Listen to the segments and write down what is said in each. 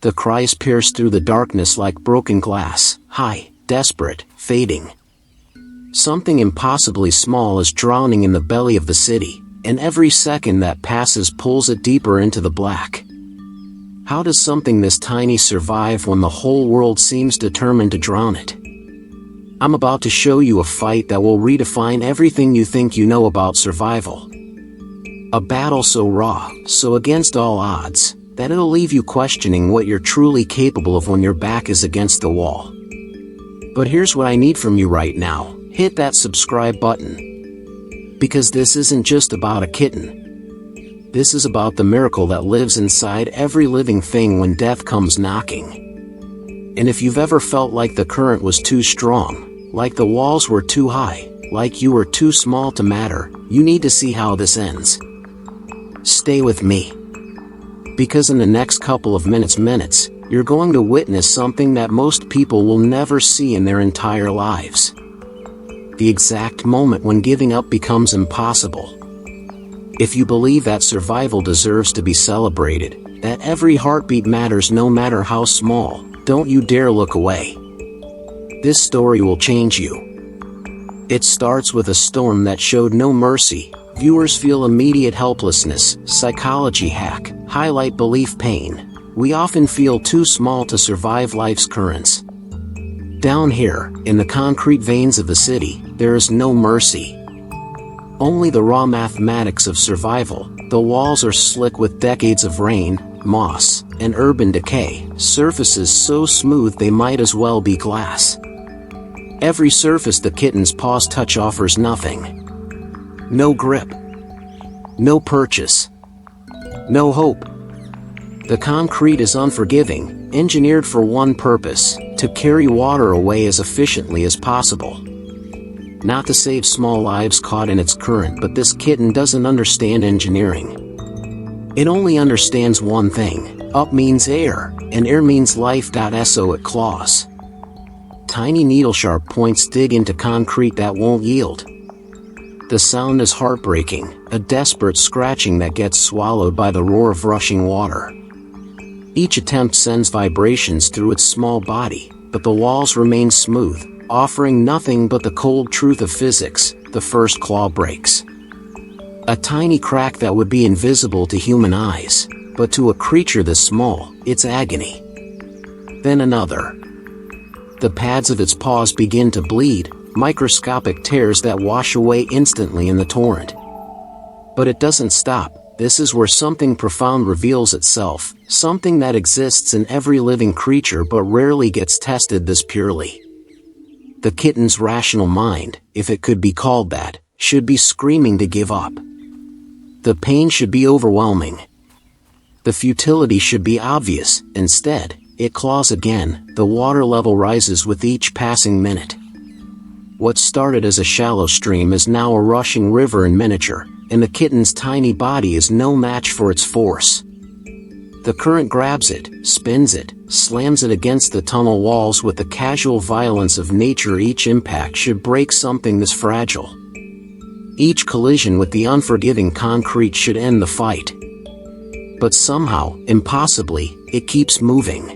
The cries pierce through the darkness like broken glass, high, desperate, fading. Something impossibly small is drowning in the belly of the city, and every second that passes pulls it deeper into the black. How does something this tiny survive when the whole world seems determined to drown it? I'm about to show you a fight that will redefine everything you think you know about survival. A battle so raw, so against all odds, that it'll leave you questioning what you're truly capable of when your back is against the wall. But here's what I need from you right now: hit that subscribe button. Because this isn't just about a kitten. This is about the miracle that lives inside every living thing when death comes knocking. And if you've ever felt like the current was too strong, like the walls were too high, like you were too small to matter, you need to see how this ends. Stay with me. Because in the next couple of minutes, you're going to witness something that most people will never see in their entire lives. The exact moment when giving up becomes impossible. If you believe that survival deserves to be celebrated, that every heartbeat matters no matter how small, don't you dare look away. This story will change you. It starts with a storm that showed no mercy. Viewers feel immediate helplessness. Psychology hack. Highlight belief pain. We often feel too small to survive life's currents. Down here, in the concrete veins of the city, there is no mercy. Only the raw mathematics of survival. The walls are slick with decades of rain, moss, and urban decay. Surfaces so smooth they might as well be glass. Every surface the kitten's paws touch offers nothing. No grip. No purchase. No hope. The concrete is unforgiving, engineered for one purpose: to carry water away as efficiently as possible. Not to save small lives caught in its current, but this kitten doesn't understand engineering. It only understands one thing: up means air, and air means life. So it claws. Tiny needle-sharp points dig into concrete that won't yield. The sound is heartbreaking, a desperate scratching that gets swallowed by the roar of rushing water. Each attempt sends vibrations through its small body, but the walls remain smooth, offering nothing but the cold truth of physics. The first claw breaks. A tiny crack that would be invisible to human eyes, but to a creature this small, it's agony. Then another. The pads of its paws begin to bleed, microscopic tears that wash away instantly in the torrent. But it doesn't stop. This is where something profound reveals itself, something that exists in every living creature but rarely gets tested this purely. The kitten's rational mind, if it could be called that, should be screaming to give up. The pain should be overwhelming. The futility should be obvious. Instead, it claws again. The water level rises with each passing minute. What started as a shallow stream is now a rushing river in miniature, and the kitten's tiny body is no match for its force. The current grabs it, spins it, slams it against the tunnel walls with the casual violence of nature. Each impact should break something this fragile. Each collision with the unforgiving concrete should end the fight. But somehow, impossibly, it keeps moving.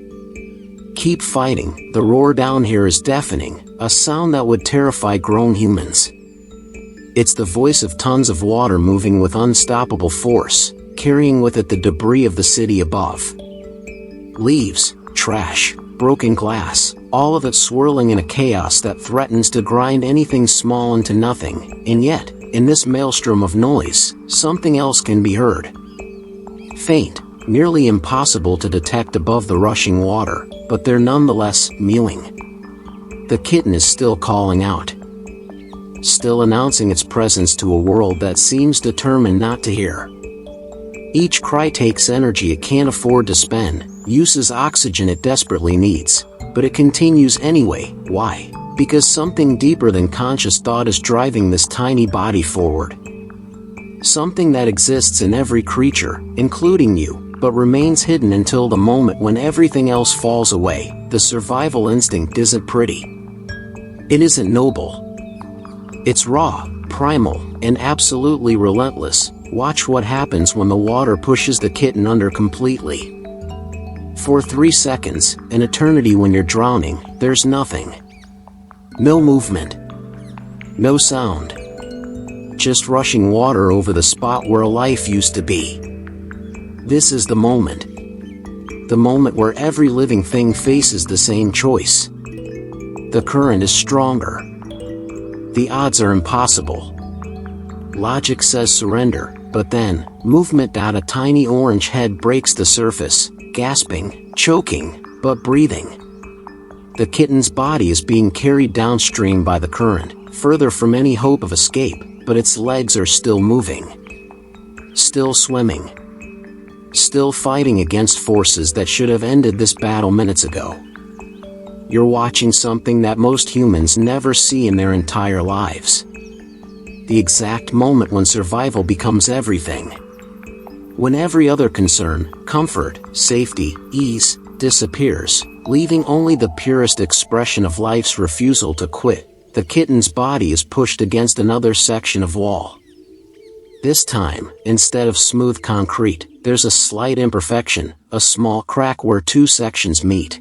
Keep fighting. The roar down here is deafening, a sound that would terrify grown humans. It's the voice of tons of water moving with unstoppable force, carrying with it the debris of the city above. Leaves, trash, broken glass, all of it swirling in a chaos that threatens to grind anything small into nothing. And yet, in this maelstrom of noise, something else can be heard. Faint, nearly impossible to detect above the rushing water, but they're nonetheless mewing. The kitten is still calling out. Still announcing its presence to a world that seems determined not to hear. Each cry takes energy it can't afford to spend, uses oxygen it desperately needs, but it continues anyway. Why? Because something deeper than conscious thought is driving this tiny body forward. Something that exists in every creature, including you, but remains hidden until the moment when everything else falls away. The survival instinct isn't pretty. It isn't noble. It's raw, primal, and absolutely relentless. Watch what happens when the water pushes the kitten under completely. For 3 seconds, an eternity when you're drowning, there's nothing. No movement. No sound. Just rushing water over the spot where a life used to be. This is the moment. The moment where every living thing faces the same choice. The current is stronger. The odds are impossible. Logic says surrender, but then, movement. A tiny orange head breaks the surface, gasping, choking, but breathing. The kitten's body is being carried downstream by the current, further from any hope of escape, but its legs are still moving. Still swimming. Still fighting against forces that should have ended this battle minutes ago. You're watching something that most humans never see in their entire lives. The exact moment when survival becomes everything. When every other concern, comfort, safety, ease, disappears, leaving only the purest expression of life's refusal to quit, the kitten's body is pushed against another section of wall. This time, instead of smooth concrete, there's a slight imperfection, a small crack where 2 sections meet.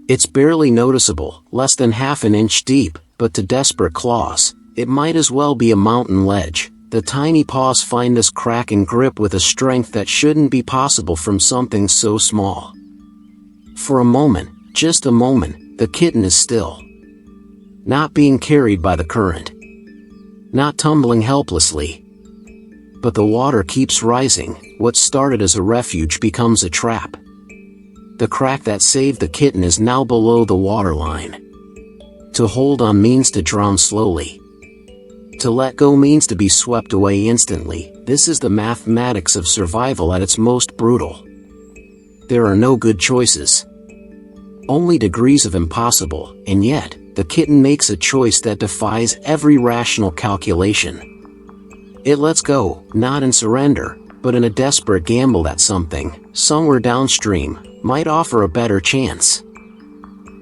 It's barely noticeable, less than half an inch deep, but to desperate claws, it might as well be a mountain ledge. The tiny paws find this crack and grip with a strength that shouldn't be possible from something so small. For a moment, just a moment, the kitten is still. Not being carried by the current. Not tumbling helplessly. But the water keeps rising. What started as a refuge becomes a trap. The crack that saved the kitten is now below the waterline. To hold on means to drown slowly. To let go means to be swept away instantly. This is the mathematics of survival at its most brutal. There are no good choices. Only degrees of impossible, and yet, the kitten makes a choice that defies every rational calculation. It lets go, not in surrender, but in a desperate gamble that something, somewhere downstream, might offer a better chance.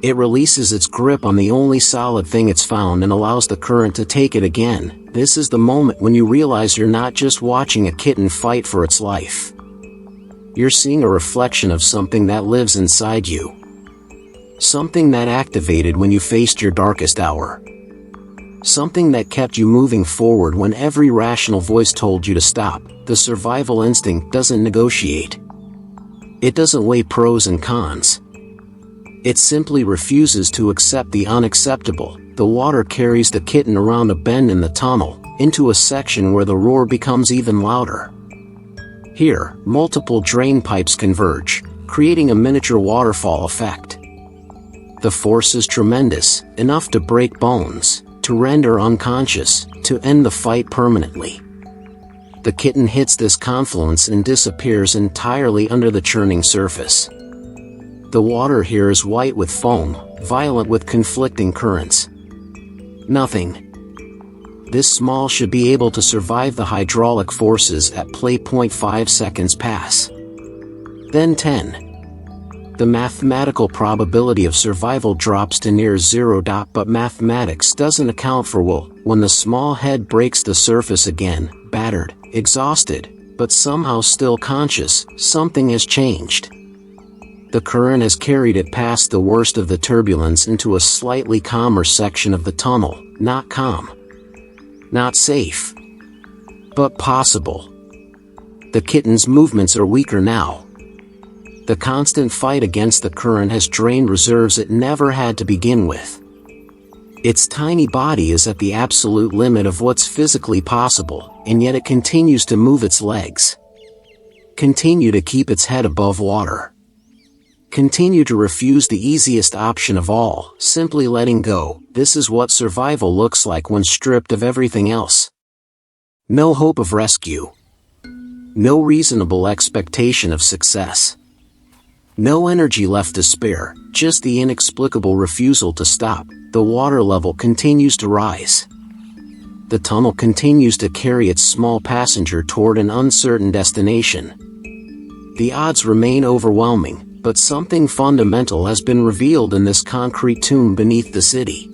It releases its grip on the only solid thing it's found and allows the current to take it again. This is the moment when you realize you're not just watching a kitten fight for its life. You're seeing a reflection of something that lives inside you. Something that activated when you faced your darkest hour. Something that kept you moving forward when every rational voice told you to stop. The survival instinct doesn't negotiate. It doesn't weigh pros and cons. It simply refuses to accept the unacceptable. The water carries the kitten around a bend in the tunnel, into a section where the roar becomes even louder. Here, multiple drain pipes converge, creating a miniature waterfall effect. The force is tremendous, enough to break bones, to render unconscious, to end the fight permanently. The kitten hits this confluence and disappears entirely under the churning surface. The water here is white with foam, violent with conflicting currents. Nothing. This small should be able to survive the hydraulic forces at play. 0.5 seconds pass. Then 10. The mathematical probability of survival drops to near 0. But mathematics doesn't account for when the small head breaks the surface again, battered, exhausted, but somehow still conscious. Something has changed. The current has carried it past the worst of the turbulence into a slightly calmer section of the tunnel. Not calm. Not safe. But possible. The kitten's movements are weaker now. The constant fight against the current has drained reserves it never had to begin with. Its tiny body is at the absolute limit of what's physically possible, and yet it continues to move its legs. Continue to keep its head above water. Continue to refuse the easiest option of all, simply letting go. This is what survival looks like when stripped of everything else. No hope of rescue. No reasonable expectation of success. No energy left to spare, just the inexplicable refusal to stop. The water level continues to rise. The tunnel continues to carry its small passenger toward an uncertain destination. The odds remain overwhelming. But something fundamental has been revealed in this concrete tomb beneath the city.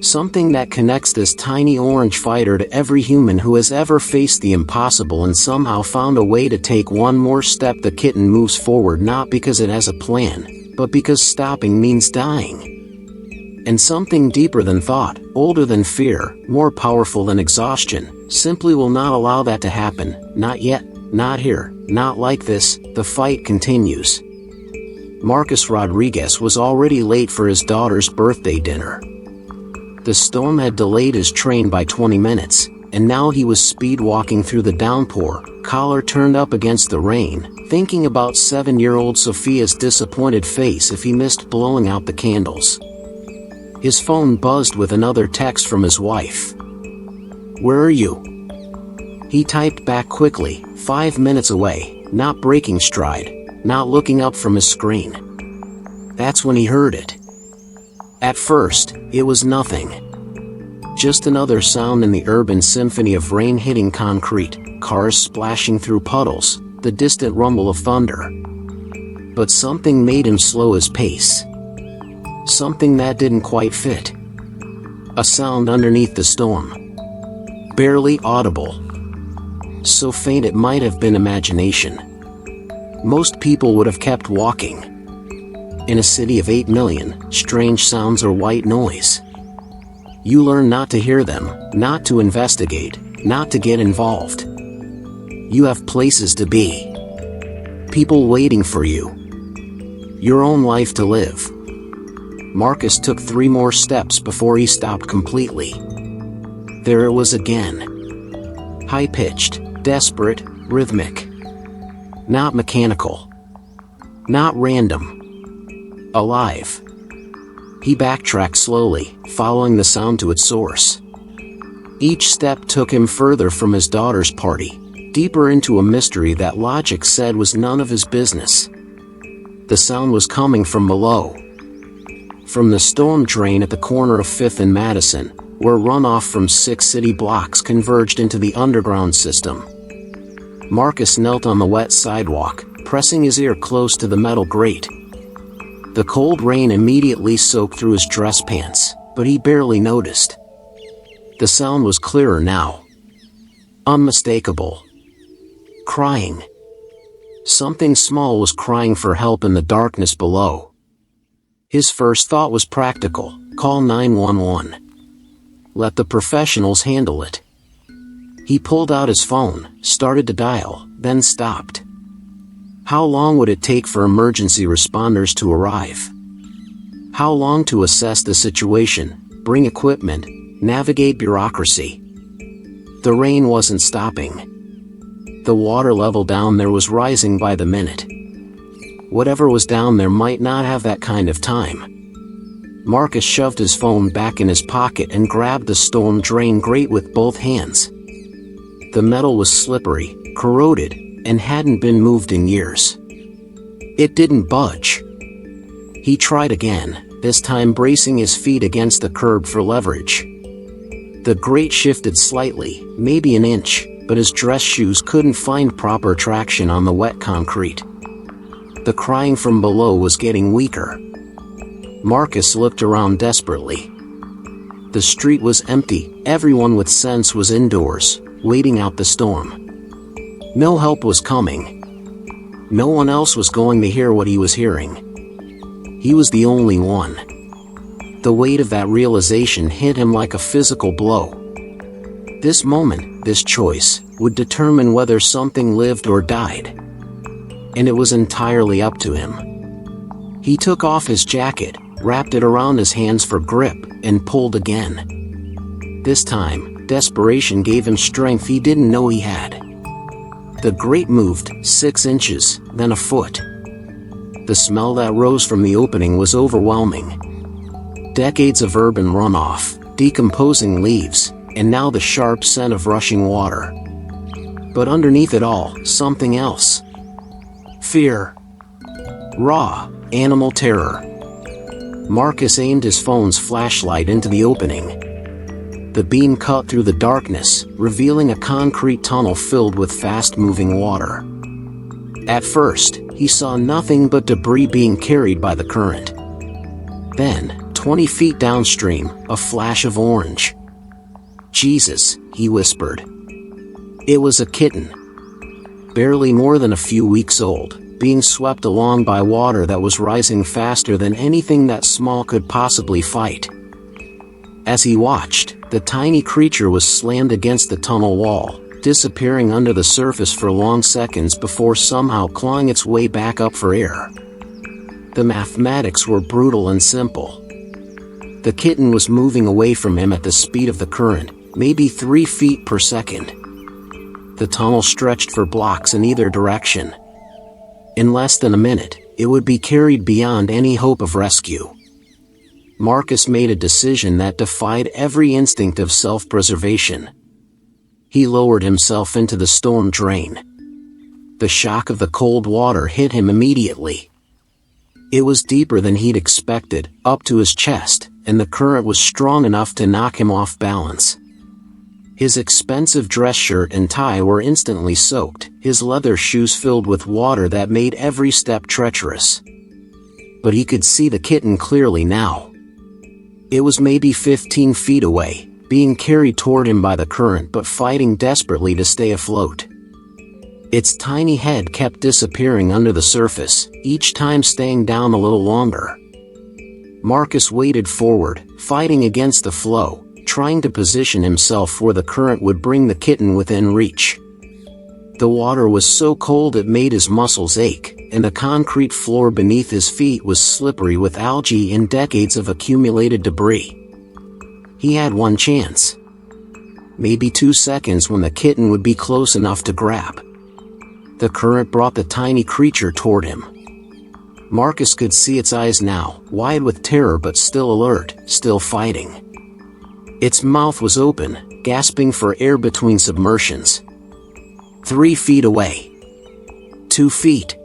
Something that connects this tiny orange fighter to every human who has ever faced the impossible and somehow found a way to take one more step. The kitten moves forward not because it has a plan, but because stopping means dying. And something deeper than thought, older than fear, more powerful than exhaustion, simply will not allow that to happen. Not yet, not here, not like this. The fight continues. Marcus Rodriguez was already late for his daughter's birthday dinner. The storm had delayed his train by 20 minutes, and now he was speed walking through the downpour, collar turned up against the rain, thinking about 7-year-old Sophia's disappointed face if he missed blowing out the candles. His phone buzzed with another text from his wife. "Where are you?" He typed back quickly, 5 minutes away, not breaking stride, not looking up from his screen. That's when he heard it. At first, it was nothing. Just another sound in the urban symphony of rain hitting concrete, cars splashing through puddles, the distant rumble of thunder. But something made him slow his pace. Something that didn't quite fit. A sound underneath the storm. Barely audible. So faint it might have been imagination. Most people would have kept walking. In a city of 8 million, strange sounds are white noise. You learn not to hear them, not to investigate, not to get involved. You have places to be. People waiting for you. Your own life to live. Marcus took 3 more steps before he stopped completely. There it was again. High-pitched, desperate, rhythmic. Not mechanical. Not random. Alive. He backtracked slowly, following the sound to its source. Each step took him further from his daughter's party, deeper into a mystery that logic said was none of his business. The sound was coming from below. From the storm drain at the corner of 5th and Madison, where runoff from 6 city blocks converged into the underground system. Marcus knelt on the wet sidewalk, pressing his ear close to the metal grate. The cold rain immediately soaked through his dress pants, but he barely noticed. The sound was clearer now. Unmistakable. Crying. Something small was crying for help in the darkness below. His first thought was practical: call 911. Let the professionals handle it. He pulled out his phone, started to dial, then stopped. How long would it take for emergency responders to arrive? How long to assess the situation, bring equipment, navigate bureaucracy? The rain wasn't stopping. The water level down there was rising by the minute. Whatever was down there might not have that kind of time. Marcus shoved his phone back in his pocket and grabbed the storm drain grate with both hands. The metal was slippery, corroded, and hadn't been moved in years. It didn't budge. He tried again, this time bracing his feet against the curb for leverage. The grate shifted slightly, maybe an inch, but his dress shoes couldn't find proper traction on the wet concrete. The crying from below was getting weaker. Marcus looked around desperately. The street was empty, everyone with sense was indoors, waiting out the storm. No help was coming. No one else was going to hear what he was hearing. He was the only one. The weight of that realization hit him like a physical blow. This moment, this choice, would determine whether something lived or died. And it was entirely up to him. He took off his jacket, wrapped it around his hands for grip, and pulled again. This time, desperation gave him strength he didn't know he had. The grate moved, 6 inches, then a foot. The smell that rose from the opening was overwhelming. Decades of urban runoff, decomposing leaves, and now the sharp scent of rushing water. But underneath it all, something else. Fear. Raw, animal terror. Marcus aimed his phone's flashlight into the opening. The beam cut through the darkness, revealing a concrete tunnel filled with fast-moving water. At first, he saw nothing but debris being carried by the current. Then, 20 feet downstream, a flash of orange. "Jesus," he whispered. It was a kitten. Barely more than a few weeks old, being swept along by water that was rising faster than anything that small could possibly fight. As he watched, the tiny creature was slammed against the tunnel wall, disappearing under the surface for long seconds before somehow clawing its way back up for air. The mathematics were brutal and simple. The kitten was moving away from him at the speed of the current, maybe 3 feet per second. The tunnel stretched for blocks in either direction. In less than a minute, it would be carried beyond any hope of rescue. Marcus made a decision that defied every instinct of self-preservation. He lowered himself into the storm drain. The shock of the cold water hit him immediately. It was deeper than he'd expected, up to his chest, and the current was strong enough to knock him off balance. His expensive dress shirt and tie were instantly soaked, his leather shoes filled with water that made every step treacherous. But he could see the kitten clearly now. It was maybe 15 feet away, being carried toward him by the current but fighting desperately to stay afloat. Its tiny head kept disappearing under the surface, each time staying down a little longer. Marcus waded forward, fighting against the flow, trying to position himself where the current would bring the kitten within reach. The water was so cold it made his muscles ache, and the concrete floor beneath his feet was slippery with algae and decades of accumulated debris. He had one chance. Maybe 2 seconds when the kitten would be close enough to grab. The current brought the tiny creature toward him. Marcus could see its eyes now, wide with terror but still alert, still fighting. Its mouth was open, gasping for air between submersions. 3 feet away. 2 feet.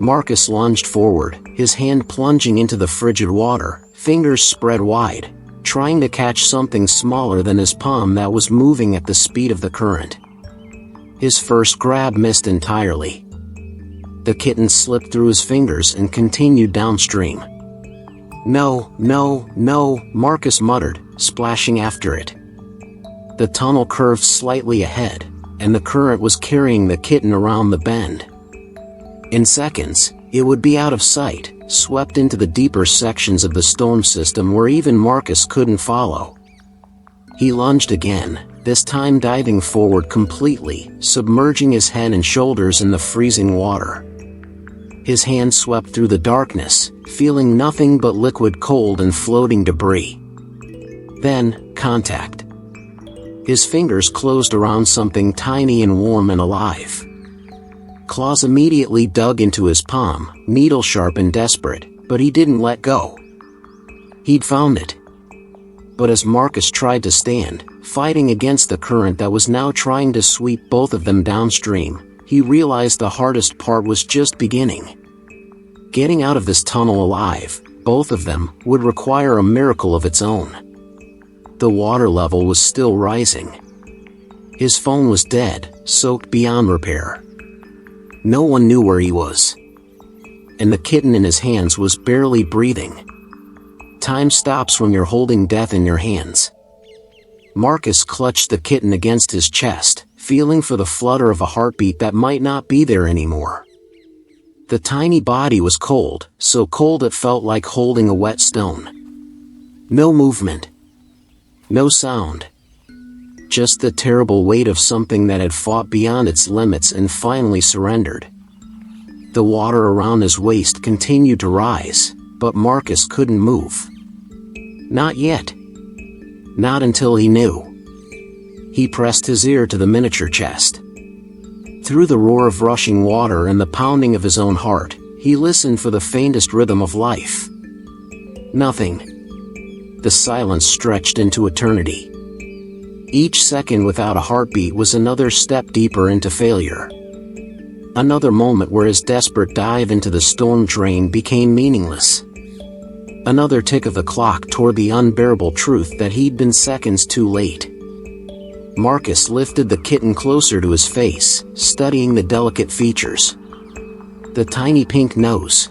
Marcus lunged forward, his hand plunging into the frigid water, fingers spread wide, trying to catch something smaller than his palm that was moving at the speed of the current. His first grab missed entirely. The kitten slipped through his fingers and continued downstream. "No, no, no," Marcus muttered, splashing after it. The tunnel curved slightly ahead, and the current was carrying the kitten around the bend. In seconds, it would be out of sight, swept into the deeper sections of the storm system where even Marcus couldn't follow. He lunged again, this time diving forward completely, submerging his head and shoulders in the freezing water. His hand swept through the darkness, feeling nothing but liquid cold and floating debris. Then, contact. His fingers closed around something tiny and warm and alive. Claws immediately dug into his palm, needle-sharp and desperate, but he didn't let go. He'd found it. But as Marcus tried to stand, fighting against the current that was now trying to sweep both of them downstream, he realized the hardest part was just beginning. Getting out of this tunnel alive, both of them, would require a miracle of its own. The water level was still rising. His phone was dead, soaked beyond repair. No one knew where he was. And the kitten in his hands was barely breathing. Time stops when you're holding death in your hands. Marcus clutched the kitten against his chest, feeling for the flutter of a heartbeat that might not be there anymore. The tiny body was cold, so cold it felt like holding a wet stone. No movement. No sound. Just the terrible weight of something that had fought beyond its limits and finally surrendered. The water around his waist continued to rise, but Marcus couldn't move. Not yet. Not until he knew. He pressed his ear to the miniature chest. Through the roar of rushing water and the pounding of his own heart, he listened for the faintest rhythm of life. Nothing. The silence stretched into eternity. Each second without a heartbeat was another step deeper into failure. Another moment where his desperate dive into the storm drain became meaningless. Another tick of the clock toward the unbearable truth that he'd been seconds too late. Marcus lifted the kitten closer to his face, studying the delicate features. The tiny pink nose.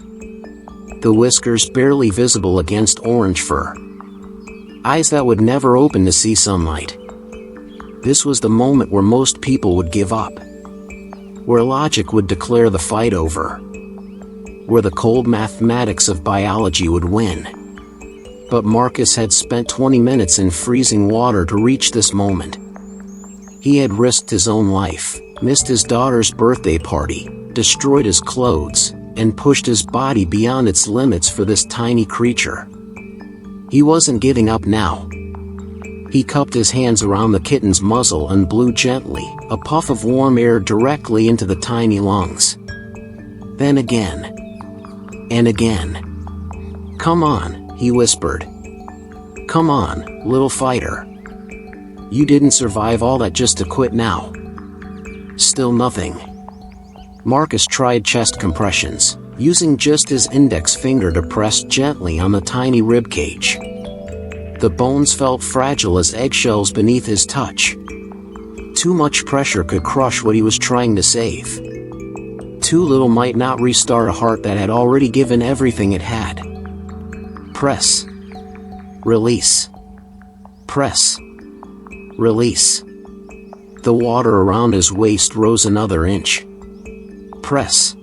the whiskers barely visible against orange fur. Eyes that would never open to see sunlight. This was the moment where most people would give up. Where logic would declare the fight over. Where the cold mathematics of biology would win. But Marcus had spent 20 minutes in freezing water to reach this moment. He had risked his own life, missed his daughter's birthday party, destroyed his clothes, and pushed his body beyond its limits for this tiny creature. He wasn't giving up now. He cupped his hands around the kitten's muzzle and blew gently, a puff of warm air directly into the tiny lungs. Then again. And again. "Come on," he whispered. "Come on, little fighter. You didn't survive all that just to quit now." Still nothing. Marcus tried chest compressions, using just his index finger to press gently on the tiny ribcage. The bones felt fragile as eggshells beneath his touch. Too much pressure could crush what he was trying to save. Too little might not restart a heart that had already given everything it had. Press. Release. Press. Release. The water around his waist rose another inch. Press.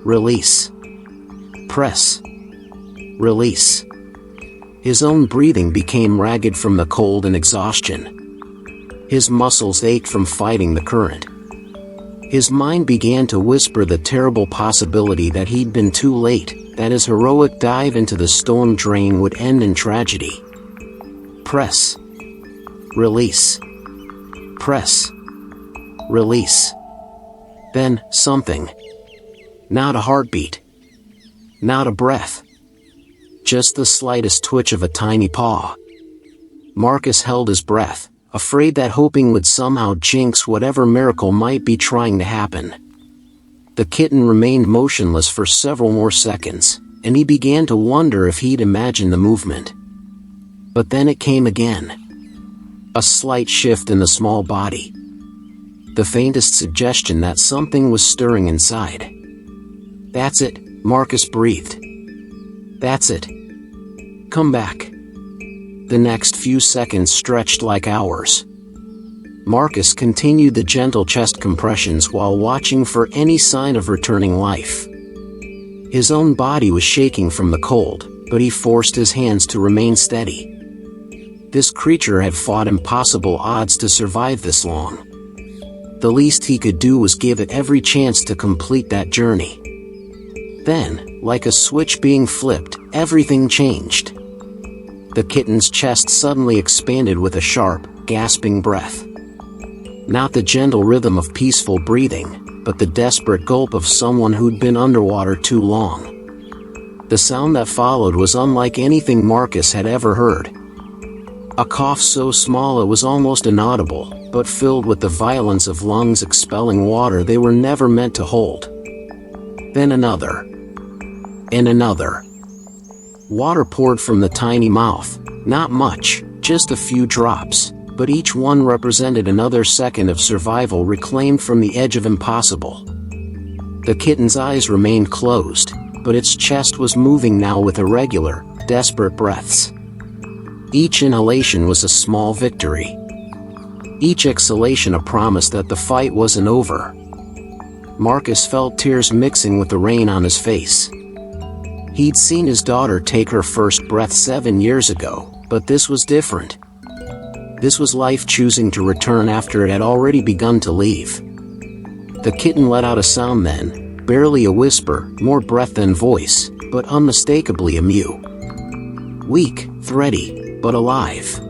Release. Press. Release. His own breathing became ragged from the cold and exhaustion. His muscles ached from fighting the current. His mind began to whisper the terrible possibility that he'd been too late, that his heroic dive into the storm drain would end in tragedy. Press. Release. Press. Release. Then, something. Not a heartbeat. Not a breath. Just the slightest twitch of a tiny paw. Marcus held his breath, afraid that hoping would somehow jinx whatever miracle might be trying to happen. The kitten remained motionless for several more seconds, and he began to wonder if he'd imagined the movement. But then it came again. A slight shift in the small body. The faintest suggestion that something was stirring inside. "That's it," Marcus breathed. "That's it. Come back." The next few seconds stretched like hours. Marcus continued the gentle chest compressions while watching for any sign of returning life. His own body was shaking from the cold, but he forced his hands to remain steady. This creature had fought impossible odds to survive this long. The least he could do was give it every chance to complete that journey. Then, like a switch being flipped, everything changed. The kitten's chest suddenly expanded with a sharp, gasping breath. Not the gentle rhythm of peaceful breathing, but the desperate gulp of someone who'd been underwater too long. The sound that followed was unlike anything Marcus had ever heard. A cough so small it was almost inaudible, but filled with the violence of lungs expelling water they were never meant to hold. Then another. And another. Water poured from the tiny mouth, not much, just a few drops, but each one represented another second of survival reclaimed from the edge of impossible. The kitten's eyes remained closed, but its chest was moving now with irregular, desperate breaths. Each inhalation was a small victory. Each exhalation a promise that the fight wasn't over. Marcus felt tears mixing with the rain on his face. He'd seen his daughter take her first breath 7 years ago, but this was different. This was life choosing to return after it had already begun to leave. The kitten let out a sound then, barely a whisper, more breath than voice, but unmistakably a mew. Weak, thready, but alive.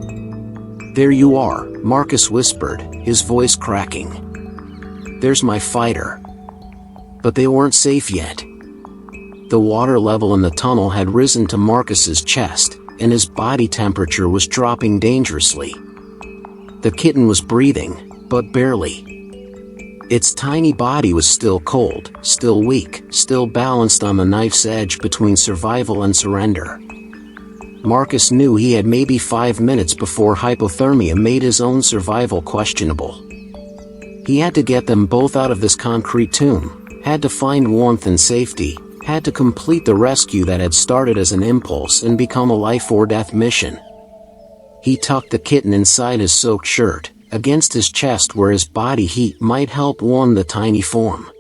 "There you are," Marcus whispered, his voice cracking. "There's my fighter." But they weren't safe yet. The water level in the tunnel had risen to Marcus's chest, and his body temperature was dropping dangerously. The kitten was breathing, but barely. Its tiny body was still cold, still weak, still balanced on the knife's edge between survival and surrender. Marcus knew he had maybe 5 minutes before hypothermia made his own survival questionable. He had to get them both out of this concrete tomb, had to find warmth and safety, had to complete the rescue that had started as an impulse and become a life-or-death mission. He tucked the kitten inside his soaked shirt, against his chest where his body heat might help warm the tiny form.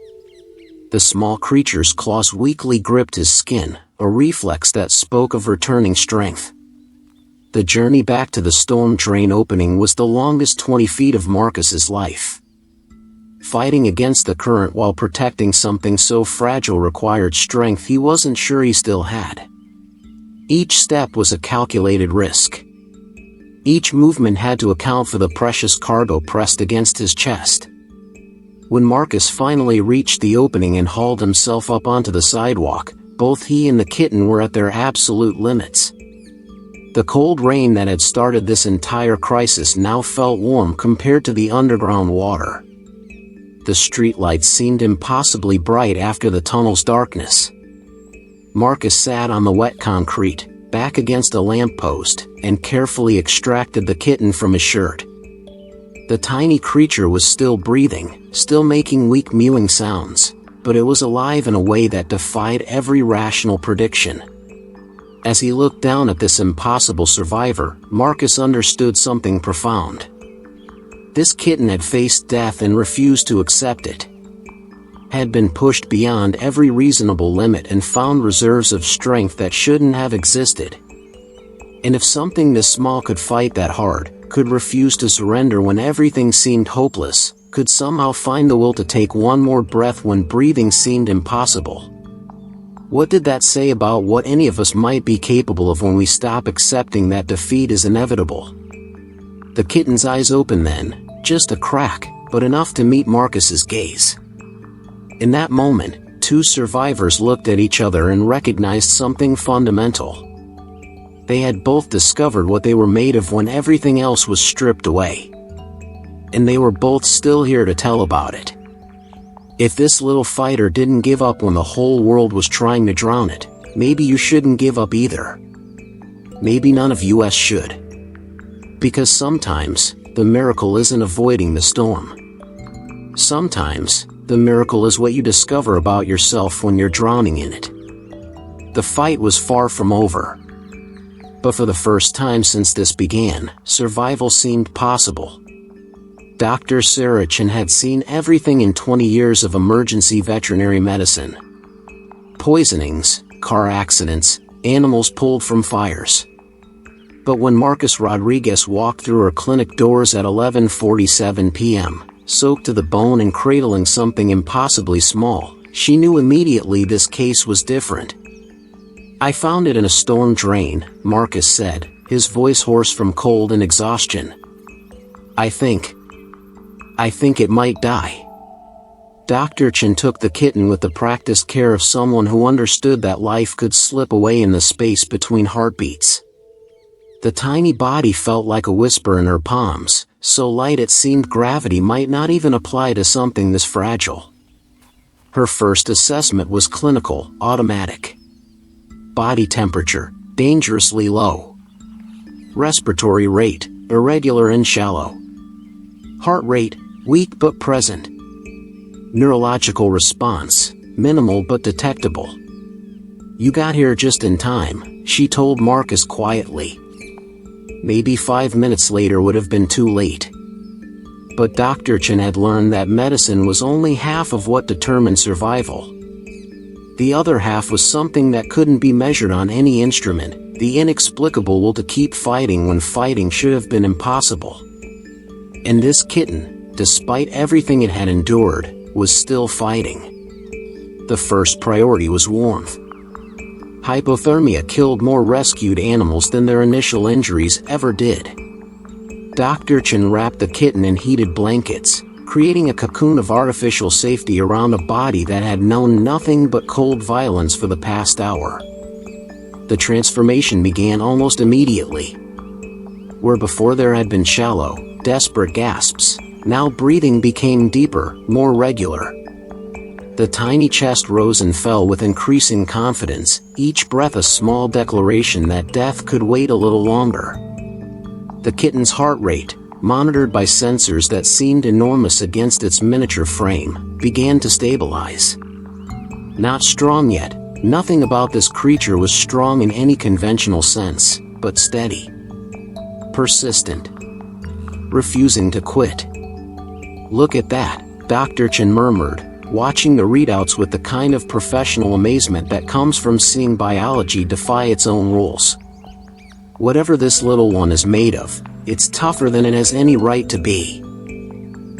The small creature's claws weakly gripped his skin, a reflex that spoke of returning strength. The journey back to the storm drain opening was the longest 20 feet of Marcus's life. Fighting against the current while protecting something so fragile required strength he wasn't sure he still had. Each step was a calculated risk. Each movement had to account for the precious cargo pressed against his chest. When Marcus finally reached the opening and hauled himself up onto the sidewalk, both he and the kitten were at their absolute limits. The cold rain that had started this entire crisis now felt warm compared to the underground water. The streetlights seemed impossibly bright after the tunnel's darkness. Marcus sat on the wet concrete, back against a lamppost, and carefully extracted the kitten from his shirt. The tiny creature was still breathing, still making weak mewing sounds, but it was alive in a way that defied every rational prediction. As he looked down at this impossible survivor, Marcus understood something profound. This kitten had faced death and refused to accept it. Had been pushed beyond every reasonable limit and found reserves of strength that shouldn't have existed. And if something this small could fight that hard, could refuse to surrender when everything seemed hopeless, could somehow find the will to take one more breath when breathing seemed impossible. What did that say about what any of us might be capable of when we stop accepting that defeat is inevitable? The kitten's eyes opened then, just a crack, but enough to meet Marcus's gaze. In that moment, two survivors looked at each other and recognized something fundamental. They had both discovered what they were made of when everything else was stripped away. And they were both still here to tell about it. If this little fighter didn't give up when the whole world was trying to drown it, maybe you shouldn't give up either. Maybe none of us should. Because sometimes, the miracle isn't avoiding the storm. Sometimes, the miracle is what you discover about yourself when you're drowning in it. The fight was far from over. But for the first time since this began, survival seemed possible. Dr. Sarachin had seen everything in 20 years of emergency veterinary medicine. Poisonings, car accidents, animals pulled from fires. But when Marcus Rodriguez walked through her clinic doors at 11:47 p.m., soaked to the bone and cradling something impossibly small, she knew immediately this case was different. "I found it in a storm drain," Marcus said, his voice hoarse from cold and exhaustion. I think it might die." Dr. Chen took the kitten with the practiced care of someone who understood that life could slip away in the space between heartbeats. The tiny body felt like a whisper in her palms, so light it seemed gravity might not even apply to something this fragile. Her first assessment was clinical, automatic. Body temperature, dangerously low. Respiratory rate, irregular and shallow. Heart rate, weak but present. Neurological response, minimal but detectable. "You got here just in time," she told Marcus quietly. Maybe 5 minutes later would have been too late. But Dr. Chen had learned that medicine was only half of what determined survival. The other half was something that couldn't be measured on any instrument, the inexplicable will to keep fighting when fighting should have been impossible. And this kitten, despite everything it had endured, was still fighting. The first priority was warmth. Hypothermia killed more rescued animals than their initial injuries ever did. Dr. Chen wrapped the kitten in heated blankets, creating a cocoon of artificial safety around a body that had known nothing but cold violence for the past hour. The transformation began almost immediately. Where before there had been shallow, desperate gasps, now breathing became deeper, more regular. The tiny chest rose and fell with increasing confidence, each breath a small declaration that death could wait a little longer. The kitten's heart rate, monitored by sensors that seemed enormous against its miniature frame, began to stabilize. Not strong yet, Nothing about this creature was strong in any conventional sense, but steady. Persistent. Refusing to quit. "Look at that," Dr. Chen murmured, watching the readouts with the kind of professional amazement that comes from seeing biology defy its own rules. "Whatever this little one is made of, it's tougher than it has any right to be."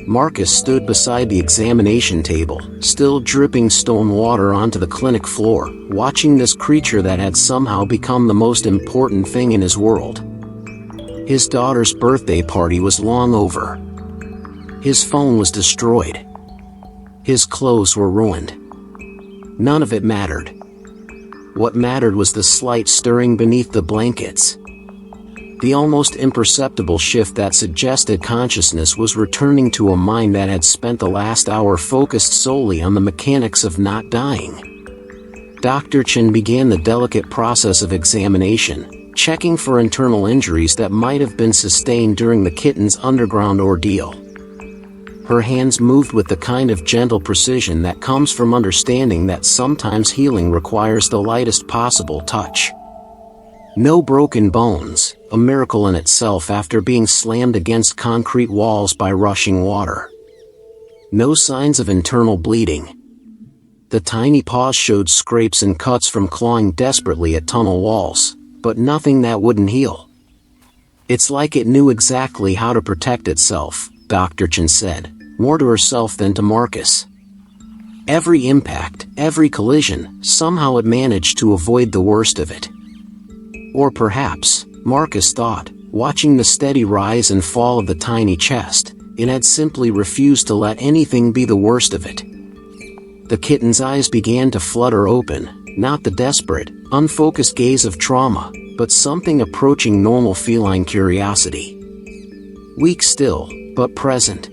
Marcus stood beside the examination table, still dripping stone water onto the clinic floor, watching this creature that had somehow become the most important thing in his world. His daughter's birthday party was long over. His phone was destroyed. His clothes were ruined. None of it mattered. What mattered was the slight stirring beneath the blankets. The almost imperceptible shift that suggested consciousness was returning to a mind that had spent the last hour focused solely on the mechanics of not dying. Dr. Chen began the delicate process of examination, checking for internal injuries that might have been sustained during the kitten's underground ordeal. Her hands moved with the kind of gentle precision that comes from understanding that sometimes healing requires the lightest possible touch. No broken bones, a miracle in itself after being slammed against concrete walls by rushing water. No signs of internal bleeding. The tiny paws showed scrapes and cuts from clawing desperately at tunnel walls, but nothing that wouldn't heal. "It's like it knew exactly how to protect itself," Dr. Chen said, more to herself than to Marcus. Every impact, every collision, somehow it managed to avoid the worst of it. Or perhaps, Marcus thought, watching the steady rise and fall of the tiny chest, it had simply refused to let anything be the worst of it. The kitten's eyes began to flutter open, not the desperate, unfocused gaze of trauma, but something approaching normal feline curiosity. Weak still, but present.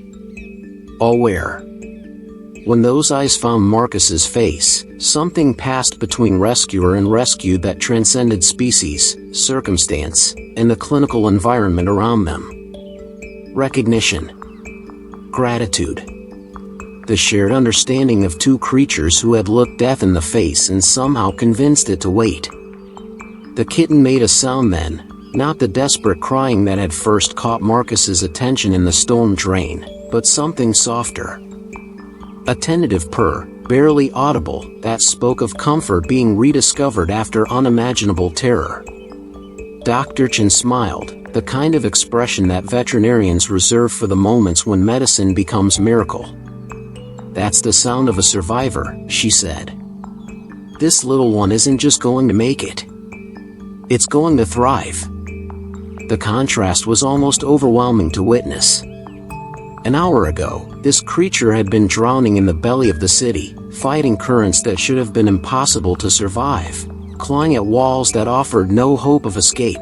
Aware. When those eyes found Marcus's face, something passed between rescuer and rescued that transcended species, circumstance, and the clinical environment around them. Recognition. Gratitude. The shared understanding of two creatures who had looked death in the face and somehow convinced it to wait. The kitten made a sound then, not the desperate crying that had first caught Marcus's attention in the storm drain, but something softer. A tentative purr, barely audible, that spoke of comfort being rediscovered after unimaginable terror. Dr. Chen smiled, the kind of expression that veterinarians reserve for the moments when medicine becomes miracle. "That's the sound of a survivor," she said. "This little one isn't just going to make it. It's going to thrive." The contrast was almost overwhelming to witness. An hour ago, this creature had been drowning in the belly of the city, fighting currents that should have been impossible to survive, clawing at walls that offered no hope of escape.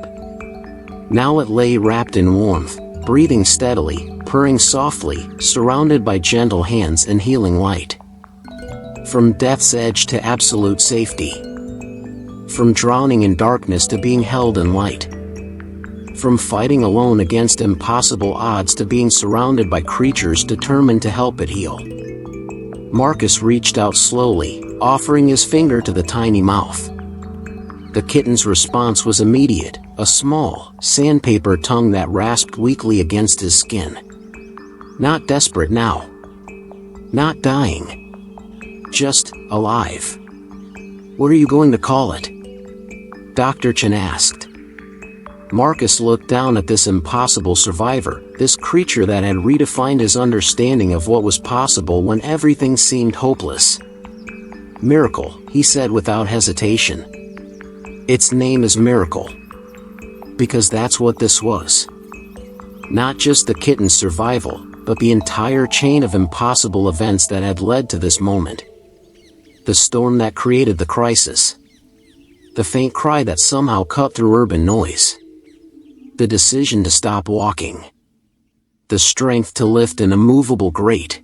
Now it lay wrapped in warmth, breathing steadily, purring softly, surrounded by gentle hands and healing light. From death's edge to absolute safety. From drowning in darkness to being held in light. From fighting alone against impossible odds to being surrounded by creatures determined to help it heal. Marcus reached out slowly, offering his finger to the tiny mouth. The kitten's response was immediate, a small, sandpaper tongue that rasped weakly against his skin. Not desperate now. Not dying. Just alive. "What are you going to call it?" Dr. Chen asked. Marcus looked down at this impossible survivor, this creature that had redefined his understanding of what was possible when everything seemed hopeless. "Miracle," he said without hesitation. "Its name is Miracle. Because that's what this was. Not just the kitten's survival, but the entire chain of impossible events that had led to this moment. The storm that created the crisis. The faint cry that somehow cut through urban noise. The decision to stop walking. The strength to lift an immovable grate.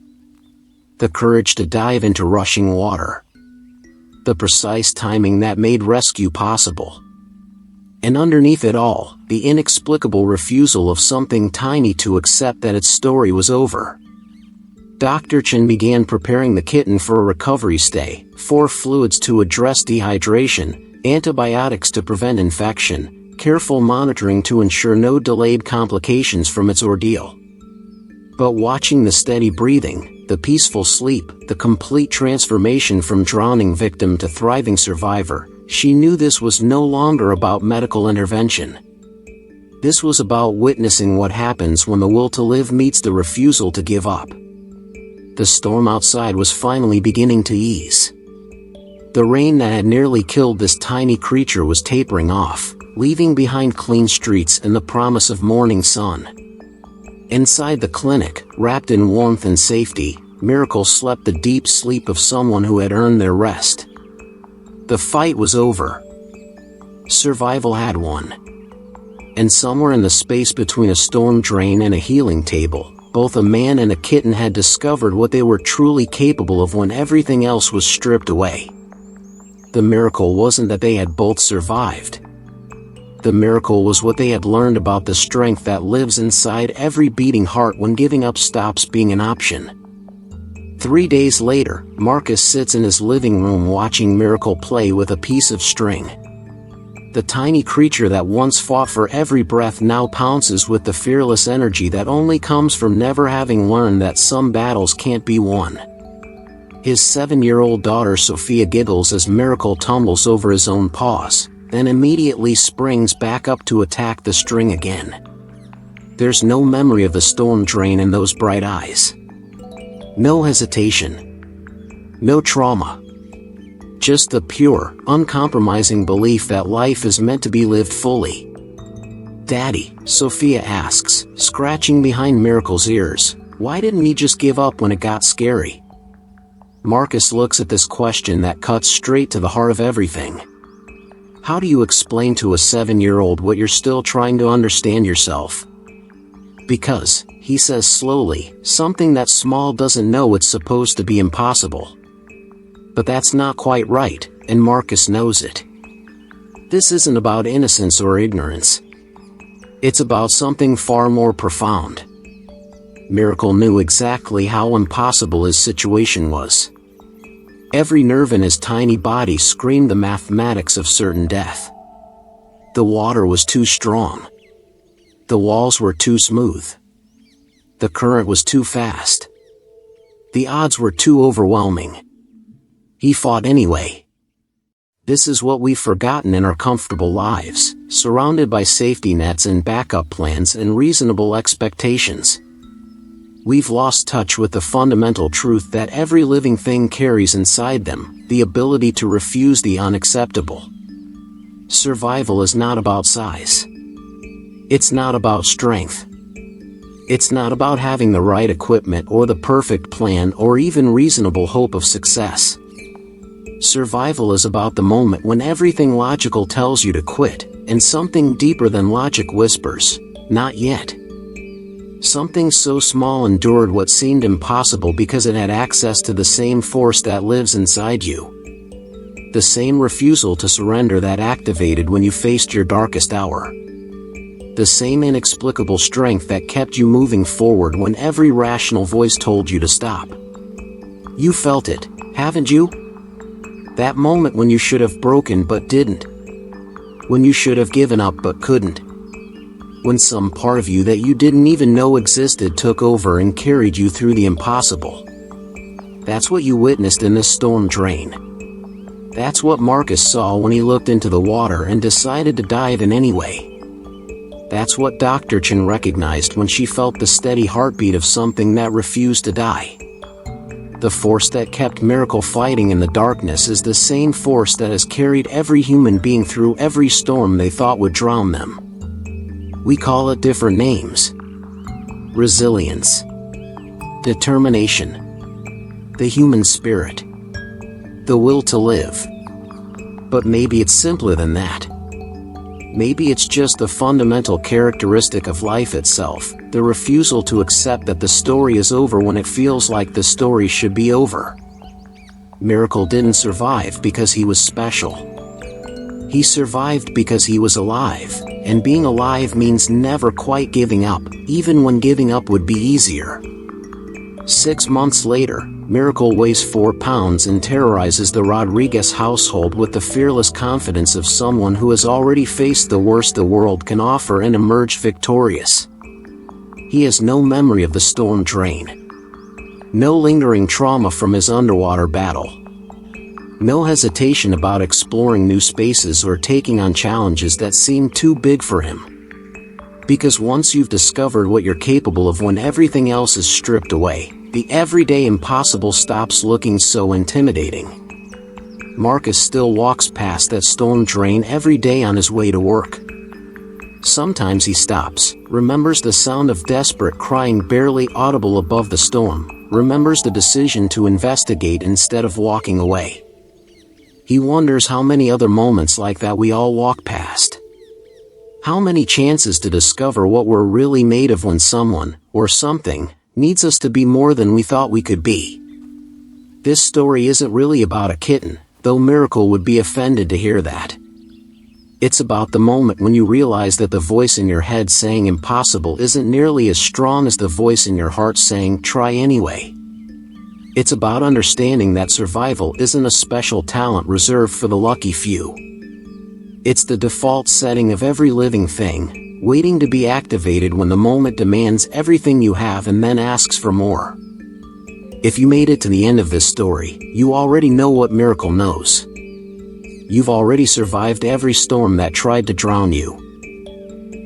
The courage to dive into rushing water. The precise timing that made rescue possible. And underneath it all, the inexplicable refusal of something tiny to accept that its story was over. Dr. Chen began preparing the kitten for a recovery stay, 4 fluids to address dehydration, antibiotics to prevent infection, careful monitoring to ensure no delayed complications from its ordeal. But watching the steady breathing, the peaceful sleep, the complete transformation from drowning victim to thriving survivor, she knew this was no longer about medical intervention. This was about witnessing what happens when the will to live meets the refusal to give up. The storm outside was finally beginning to ease. The rain that had nearly killed this tiny creature was tapering off, leaving behind clean streets and the promise of morning sun. Inside the clinic, wrapped in warmth and safety, Miracle slept the deep sleep of someone who had earned their rest. The fight was over. Survival had won. And somewhere in the space between a storm drain and a healing table, both a man and a kitten had discovered what they were truly capable of when everything else was stripped away. The miracle wasn't that they had both survived. The miracle was what they had learned about the strength that lives inside every beating heart when giving up stops being an option. 3 days later, Marcus sits in his living room watching Miracle play with a piece of string. The tiny creature that once fought for every breath now pounces with the fearless energy that only comes from never having learned that some battles can't be won. His 7-year-old daughter Sophia giggles as Miracle tumbles over his own paws, then immediately springs back up to attack the string again. There's no memory of the storm drain in those bright eyes. No hesitation. No trauma. Just the pure, uncompromising belief that life is meant to be lived fully. "Daddy," Sophia asks, scratching behind Miracle's ears, "why didn't he just give up when it got scary?" Marcus looks at this question that cuts straight to the heart of everything. How do you explain to a 7-year-old what you're still trying to understand yourself? Because, he says slowly, something that small doesn't know it's supposed to be impossible. But that's not quite right, and Marcus knows it. This isn't about innocence or ignorance. It's about something far more profound. Miracle knew exactly how impossible his situation was. Every nerve in his tiny body screamed the mathematics of certain death. The water was too strong. The walls were too smooth. The current was too fast. The odds were too overwhelming. He fought anyway. This is what we've forgotten in our comfortable lives, surrounded by safety nets and backup plans and reasonable expectations. We've lost touch with the fundamental truth that every living thing carries inside them, the ability to refuse the unacceptable. Survival is not about size. It's not about strength. It's not about having the right equipment or the perfect plan or even reasonable hope of success. Survival is about the moment when everything logical tells you to quit, and something deeper than logic whispers, "Not yet." Something so small endured what seemed impossible because it had access to the same force that lives inside you. The same refusal to surrender that activated when you faced your darkest hour. The same inexplicable strength that kept you moving forward when every rational voice told you to stop. You felt it, haven't you? That moment when you should have broken but didn't. When you should have given up but couldn't. When some part of you that you didn't even know existed took over and carried you through the impossible. That's what you witnessed in this storm drain. That's what Marcus saw when he looked into the water and decided to dive in anyway. That's what Dr. Chen recognized when she felt the steady heartbeat of something that refused to die. The force that kept Miracle fighting in the darkness is the same force that has carried every human being through every storm they thought would drown them. We call it different names. Resilience. Determination. The human spirit. The will to live. But maybe it's simpler than that. Maybe it's just a fundamental characteristic of life itself, the refusal to accept that the story is over when it feels like the story should be over. Miracle didn't survive because he was special. He survived because he was alive, and being alive means never quite giving up, even when giving up would be easier. 6 months later, Miracle weighs 4 pounds and terrorizes the Rodriguez household with the fearless confidence of someone who has already faced the worst the world can offer and emerged victorious. He has no memory of the storm drain. No lingering trauma from his underwater battle. No hesitation about exploring new spaces or taking on challenges that seem too big for him. Because once you've discovered what you're capable of when everything else is stripped away, the everyday impossible stops looking so intimidating. Marcus still walks past that storm drain every day on his way to work. Sometimes he stops, remembers the sound of desperate crying barely audible above the storm, remembers the decision to investigate instead of walking away. He wonders how many other moments like that we all walk past. How many chances to discover what we're really made of when someone, or something, needs us to be more than we thought we could be. This story isn't really about a kitten, though Miracle would be offended to hear that. It's about the moment when you realize that the voice in your head saying impossible isn't nearly as strong as the voice in your heart saying try anyway. It's about understanding that survival isn't a special talent reserved for the lucky few. It's the default setting of every living thing, waiting to be activated when the moment demands everything you have and then asks for more. If you made it to the end of this story, you already know what Miracle knows. You've already survived every storm that tried to drown you.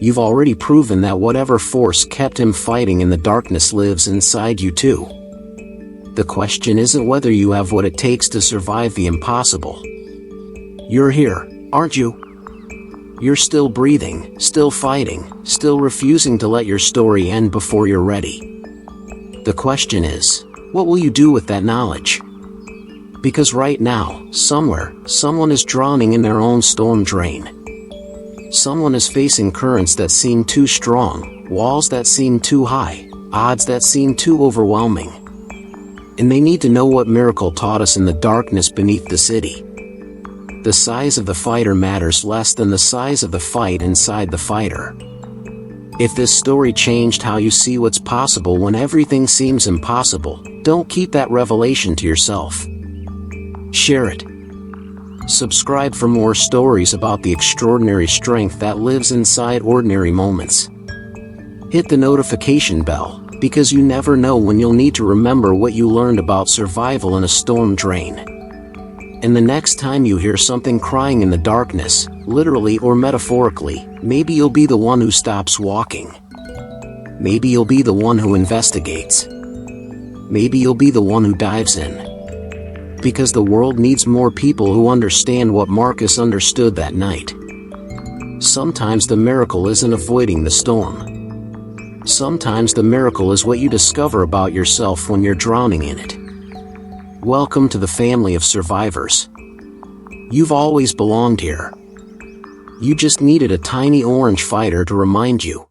You've already proven that whatever force kept him fighting in the darkness lives inside you too. The question isn't whether you have what it takes to survive the impossible. You're here, aren't you? You're still breathing, still fighting, still refusing to let your story end before you're ready. The question is, what will you do with that knowledge? Because right now, somewhere, someone is drowning in their own storm drain. Someone is facing currents that seem too strong, walls that seem too high, odds that seem too overwhelming. And they need to know what Miracle taught us in the darkness beneath the city. The size of the fighter matters less than the size of the fight inside the fighter. If this story changed how you see what's possible when everything seems impossible, don't keep that revelation to yourself. Share it. Subscribe for more stories about the extraordinary strength that lives inside ordinary moments. Hit the notification bell, because you never know when you'll need to remember what you learned about survival in a storm drain. And the next time you hear something crying in the darkness, literally or metaphorically, maybe you'll be the one who stops walking. Maybe you'll be the one who investigates. Maybe you'll be the one who dives in. Because the world needs more people who understand what Marcus understood that night. Sometimes the miracle isn't avoiding the storm. Sometimes the miracle is what you discover about yourself when you're drowning in it. Welcome to the family of survivors. You've always belonged here. You just needed a tiny orange fighter to remind you.